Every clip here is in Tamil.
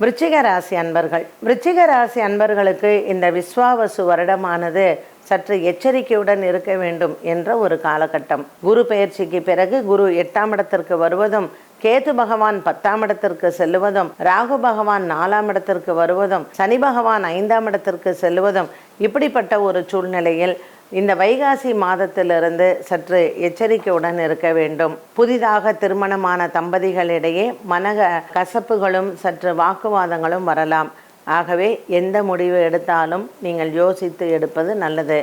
விருச்சிக ராசி அன்பர்களுக்கு இந்த விஸ்வாவசு வருடமானது சற்று எச்சரிக்கையுடன் இருக்க வேண்டும் என்ற ஒரு காலகட்டம். குரு பெயர்ச்சிக்கு பிறகு குரு 8ஆம் இடத்திற்கு வருவதும், கேது பகவான் 10ஆம் இடத்திற்கு செல்லுவதும், ராகு பகவான் 4ஆம் இடத்திற்கு வருவதும், சனி பகவான் 5ஆம் இடத்திற்கு செல்லுவதும், இப்படிப்பட்ட ஒரு சூழ்நிலையில் இந்த வைகாசி மாதத்திலிருந்து சற்று எச்சரிக்கையுடன் இருக்க வேண்டும். புதிதாக திருமணமான தம்பதிகளிடையே மன கசப்புகளும் சற்று வாக்குவாதங்களும் வரலாம். ஆகவே எந்த முடிவு எடுத்தாலும் நீங்கள் யோசித்து எடுப்பது நல்லது.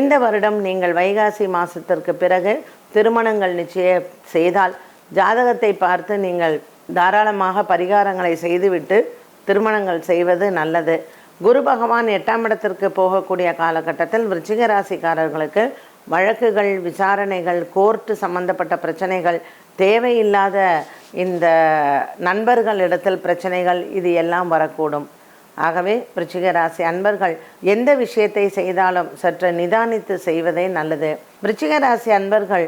இந்த வருடம் நீங்கள் வைகாசி மாதத்திற்கு பிறகு திருமணங்கள் நிச்சயம் செய்தால் ஜாதகத்தை பார்த்து நீங்கள் தாராளமாக பரிகாரங்களை செய்துவிட்டு திருமணங்கள் செய்வது நல்லது. குரு பகவான் 8ஆம் இடத்திற்கு போகக்கூடிய காலகட்டத்தில் விருச்சிக ராசிக்காரர்களுக்கு வழக்குகள், விசாரணைகள், கோர்ட்டு சம்பந்தப்பட்ட பிரச்சனைகள், தேவையில்லாத இந்த நண்பர்களிடத்தில் பிரச்சனைகள், இது எல்லாம் வரக்கூடும். ஆகவே விருச்சிக ராசி அன்பர்கள் எந்த விஷயத்தை செய்தாலும் சற்று நிதானித்து செய்வதே நல்லது. விருச்சிக ராசி அன்பர்கள்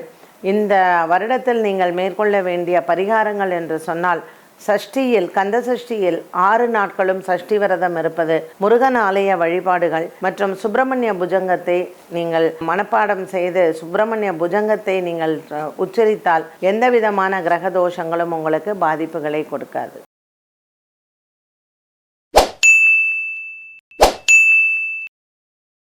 இந்த வருடத்தில் நீங்கள் மேற்கொள்ள வேண்டிய பரிகாரங்கள் என்று சொன்னால், சஷ்டியில் கந்த சஷ்டியில் 6 நாட்களும் சஷ்டி விரதம் இருப்பது, முருகன் ஆலய வழிபாடுகள் மற்றும் சுப்பிரமணிய புஜங்கத்தை நீங்கள் மனப்பாடம் செய்து சுப்பிரமணிய புஜங்கத்தை நீங்கள் உச்சரித்தால் எந்த விதமான கிரக தோஷங்களும் உங்களுக்கு பாதிப்புகளை கொடுக்காது.